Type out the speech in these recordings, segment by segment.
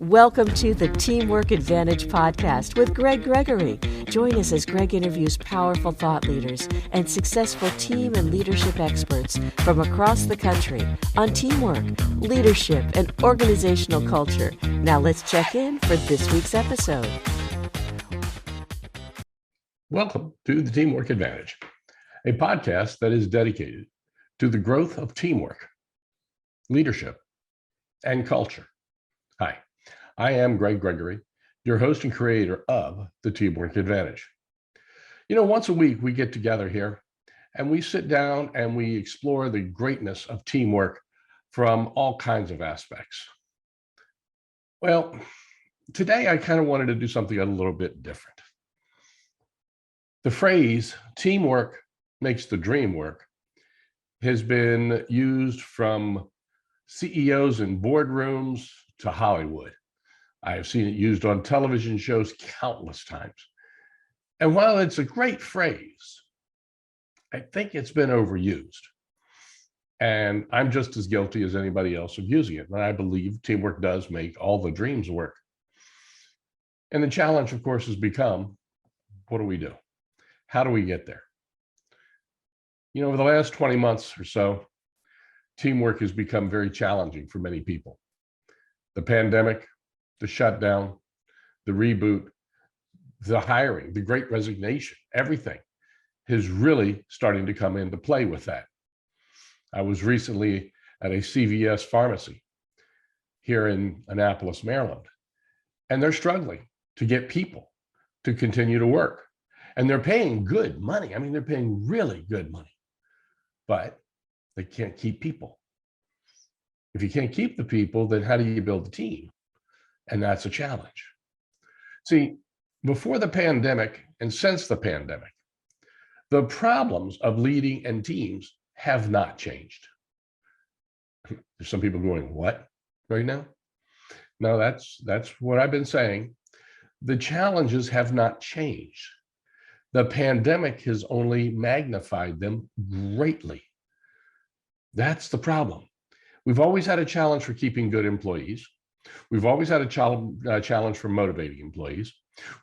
Welcome to the Teamwork Advantage podcast with Gregg Gregory. Join us as Gregg interviews powerful thought leaders and successful team and leadership experts from across the country on teamwork, leadership, and organizational culture. Now let's check in for this week's episode. Welcome to the Teamwork Advantage, a podcast that is dedicated to the growth of teamwork, leadership, and culture. Hi, I am Gregg Gregory, your host and creator of the Teamwork Advantage. Once a week we get together here and we sit down and we explore the greatness of teamwork from all kinds of aspects. Well, today I kind of wanted to do something a little bit different. The phrase, teamwork makes the dream work, has been used from CEOs in boardrooms to Hollywood. I have seen it used on television shows countless times. And while it's a great phrase, I think it's been overused. And I'm just as guilty as anybody else of using it. And I believe teamwork does make all the dreams work. And the challenge, of course, has become, what do we do? How do we get there? Over the last 20 months or so, teamwork has become very challenging for many people. The pandemic, the shutdown, the reboot, the hiring, the great resignation, everything is really starting to come into play with that. I was recently at a CVS pharmacy here in Annapolis, Maryland, and they're struggling to get people to continue to work. And they're paying good money. I mean, they're paying really good money, but they can't keep people. If you can't keep the people, then how do you build the team? And that's a challenge. See, before the pandemic and since the pandemic, the problems of leading and teams have not changed. There's some people going, what, right now? No, that's what I've been saying. The challenges have not changed. The pandemic has only magnified them greatly. That's the problem. We've always had a challenge for keeping good employees. We've always had a challenge for motivating employees.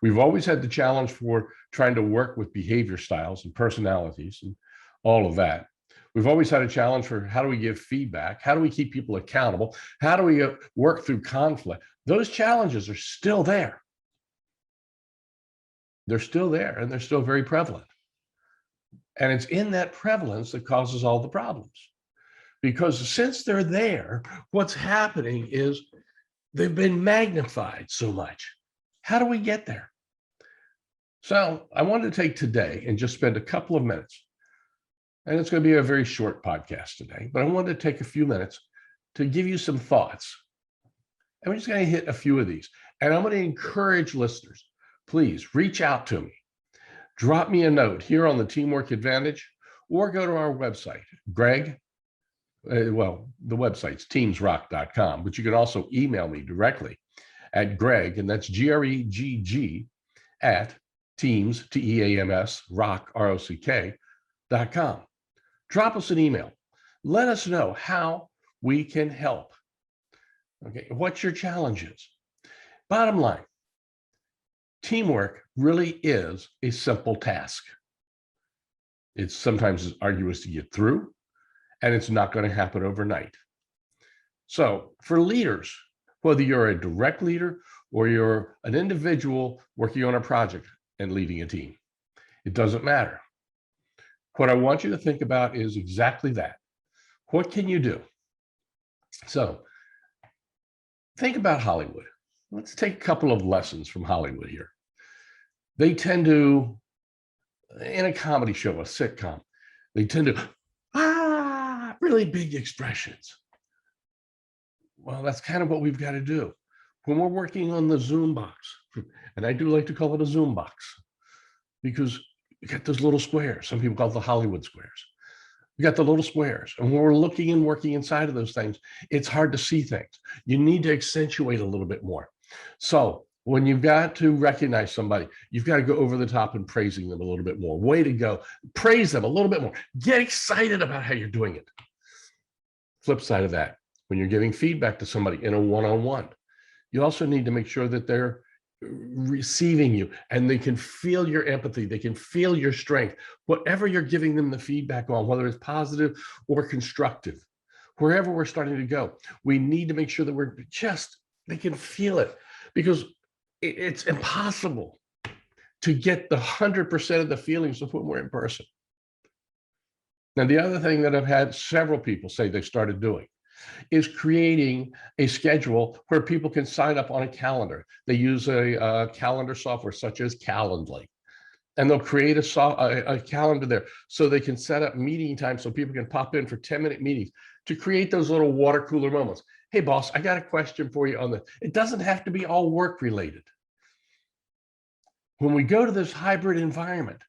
We've always had the challenge for trying to work with behavior styles and personalities and all of that. We've always had a challenge for how do we give feedback? How do we keep people accountable? How do we work through conflict? Those challenges are still there. They're still there and they're still very prevalent. And it's in that prevalence that causes all the problems. Because since they're there, what's happening is they've been magnified so much. How do we get there? So I wanted to take today and just spend a couple of minutes, and it's going to be a very short podcast today, but I wanted to take a few minutes to give you some thoughts. And we're just going to hit a few of these. And I'm going to encourage listeners, please reach out to me. Drop me a note here on the Teamwork Advantage, or go to our website, the website's TeamsRock.com, but you can also email me directly at Gregg, and that's Gregg at Teams, Teams, Rock, ROCK.com. Drop us an email. Let us know how we can help. Okay, what your challenge is. Bottom line, teamwork really is a simple task. It's sometimes arduous to get through, and it's not going to happen overnight. So for leaders, whether you're a direct leader or you're an individual working on a project and leading a team, it doesn't matter. What I want you to think about is exactly that. What can you do? So think about Hollywood. Let's take a couple of lessons from Hollywood here. They tend to, in a comedy show, a sitcom, they tend to, really big expressions. Well, that's kind of what we've got to do. When we're working on the Zoom box, and I do like to call it a Zoom box, because we got those little squares. Some people call it the Hollywood squares. We got the little squares. And when we're looking and working inside of those things, it's hard to see things. You need to accentuate a little bit more. So when you've got to recognize somebody, you've got to go over the top and praising them a little bit more. Way to go. Praise them a little bit more. Get excited about how you're doing it. Flip side of that, when you're giving feedback to somebody in a one-on-one, You also need to make sure that they're receiving you and they can feel your empathy. They can feel your strength, whatever you're giving them the feedback on, whether it's positive or constructive, wherever we're starting to go. We need to make sure that they can feel it, because it's impossible to get the 100% of the feelings of when we're in person. Now, the other thing that I've had several people say they started doing is creating a schedule where people can sign up on a calendar. They use a calendar software such as Calendly, and they'll create a calendar there so they can set up meeting time so people can pop in for 10-minute meetings to create those little water cooler moments. Hey, boss, I got a question for you on this. It doesn't have to be all work related. When we go to this hybrid environment,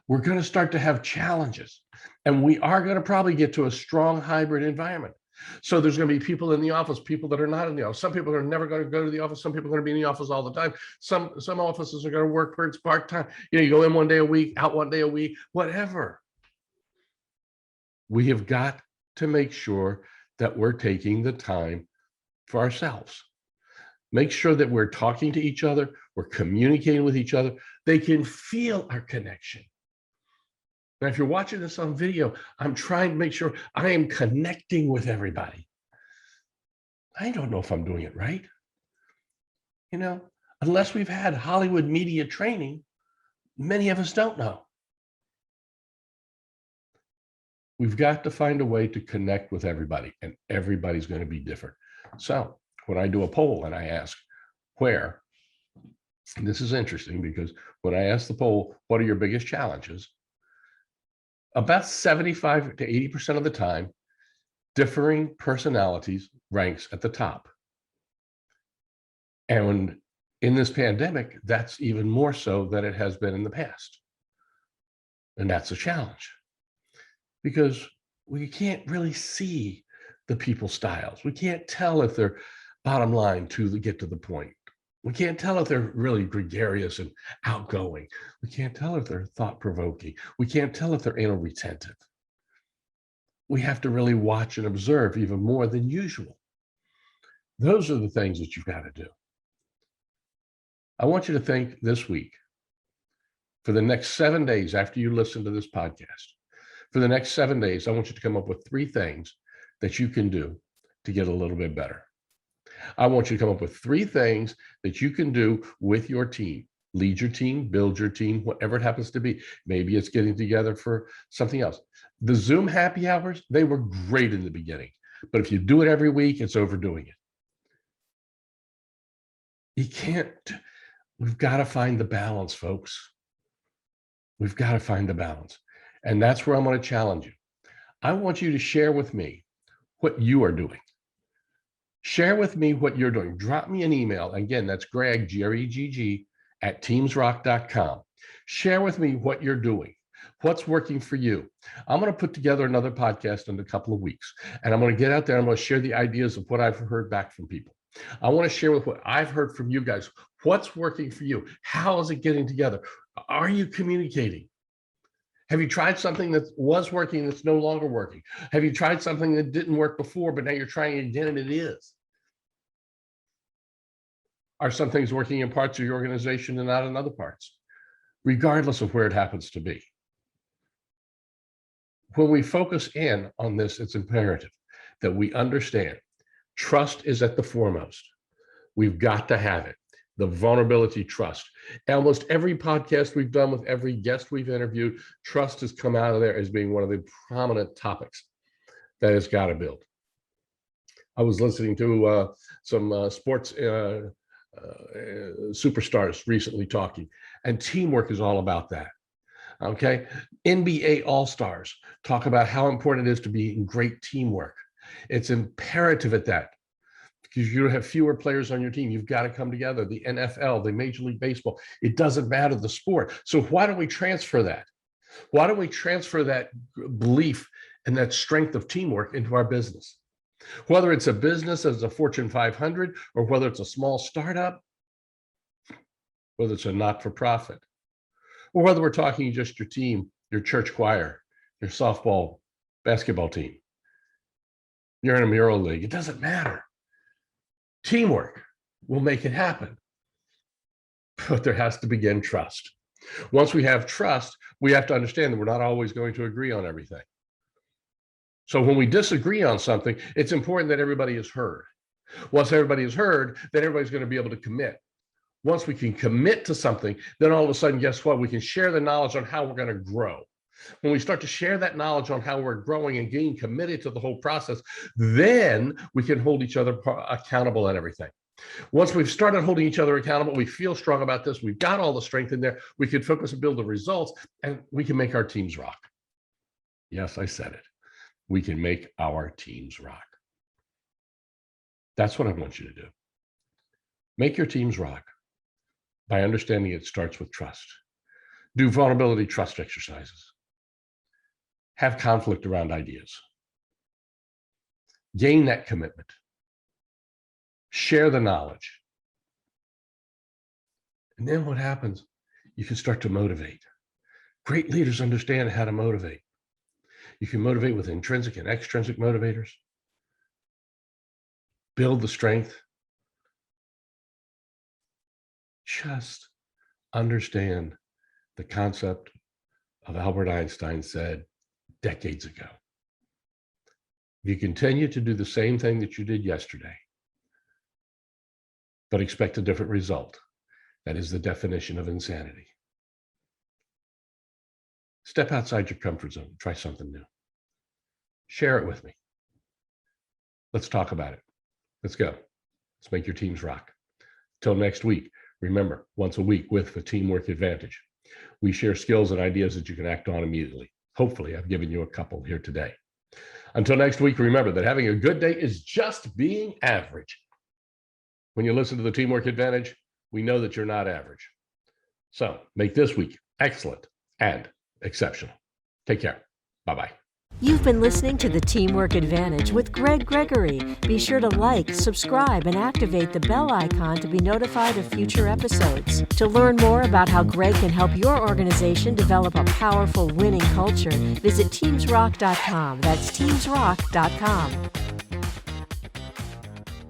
we're going to start to have challenges, and we are going to probably get to a strong hybrid environment. So there's going to be people in the office, people that are not in the office. Some people are never going to go to the office. Some people are going to be in the office all the time. Some offices are going to work part-time. You go in one day a week, out one day a week, whatever. We have got to make sure that we're taking the time for ourselves. Make sure that we're talking to each other, we're communicating with each other. They can feel our connection. Now, if you're watching this on video, I'm trying to make sure I am connecting with everybody. I don't know if I'm doing it right. Unless we've had Hollywood media training, many of us don't know. We've got to find a way to connect with everybody, and everybody's going to be different. So when I do a poll and I ask where, and this is interesting because when I ask the poll, what are your biggest challenges? About 75 to 80% of the time, differing personalities ranks at the top. And in this pandemic, that's even more so than it has been in the past. And that's a challenge because we can't really see the people's styles. We can't tell if they're bottom line to get to the point. We can't tell if they're really gregarious and outgoing. We can't tell if they're thought-provoking. We can't tell if they're anal retentive. We have to really watch and observe even more than usual. Those are the things that you've got to do. I want you to think this week, for the next 7 days after you listen to this podcast, for the next 7 days, I want you to come up with 3 things that you can do to get a little bit better. I want you to come up with 3 things that you can do with your team. Lead your team, build your team, whatever it happens to be. Maybe it's getting together for something else. The Zoom happy hours, they were great in the beginning, but if you do it every week, it's overdoing it. We've got to find the balance, folks. We've got to find the balance. And that's where I'm going to challenge you. I want you to share with me what you are doing. Share with me what you're doing. Drop me an email. Again, that's Gregg, Gregg, at TeamsRock.com. Share with me what you're doing. What's working for you? I'm going to put together another podcast in a couple of weeks, and I'm going to get out there and I'm going to share the ideas of what I've heard back from people. I want to share with what I've heard from you guys. What's working for you? How is it getting together? Are you communicating? Have you tried something that was working that's no longer working? Have you tried something that didn't work before, but now you're trying again and it is? Are some things working in parts of your organization and not in other parts? Regardless of where it happens to be. When we focus in on this, it's imperative that we understand trust is at the foremost. We've got to have it. The vulnerability trust. Almost every podcast we've done with every guest we've interviewed, trust has come out of there as being one of the prominent topics that has got to build. I was listening to some sports superstars recently talking, and teamwork is all about that. Okay, NBA All-Stars talk about how important it is to be in great teamwork. It's imperative at that, because you have fewer players on your team. You've got to come together. The NFL, the Major League Baseball, it doesn't matter the sport. So why don't we transfer that? Why don't we transfer that belief and that strength of teamwork into our business? Whether it's a business as a Fortune 500, or whether it's a small startup, whether it's a not-for-profit, or whether we're talking just your team, your church choir, your softball, basketball team, you're in a mural league, it doesn't matter. Teamwork we'll make it happen. But there has to begin trust. Once we have trust, we have to understand that we're not always going to agree on everything. So when we disagree on something, it's important that everybody is heard. Once everybody is heard, then everybody's going to be able to commit. Once we can commit to something, then all of a sudden, guess what? We can share the knowledge on how we're going to grow. When we start to share that knowledge on how we're growing and getting committed to the whole process, then we can hold each other accountable at everything. Once we've started holding each other accountable, we feel strong about this, we've got all the strength in there, we can focus and build the results, and we can make our teams rock. Yes, I said it. We can make our teams rock. That's what I want you to do. Make your teams rock by understanding it starts with trust. Do vulnerability trust exercises. Have conflict around ideas. Gain that commitment. Share the knowledge. And then what happens? You can start to motivate. Great leaders understand how to motivate. You can motivate with intrinsic and extrinsic motivators. Build the strength. Just understand the concept of Albert Einstein said decades ago. If you continue to do the same thing that you did yesterday, but expect a different result, that is the definition of insanity. Step outside your comfort zone. Try something new. Share it with me. Let's talk about it. Let's go. Let's make your teams rock. Till next week, remember, once a week with the Teamwork Advantage, we share skills and ideas that you can act on immediately. Hopefully, I've given you a couple here today. Until next week, remember that having a good day is just being average. When you listen to the Teamwork Advantage, we know that you're not average. So make this week excellent and exceptional. Take care. Bye-bye. You've been listening to the Teamwork Advantage with Gregg Gregory. Be sure to like, subscribe, and activate the bell icon to be notified of future episodes. To learn more about how Gregg can help your organization develop a powerful winning culture, visit TeamsRock.com. That's TeamsRock.com.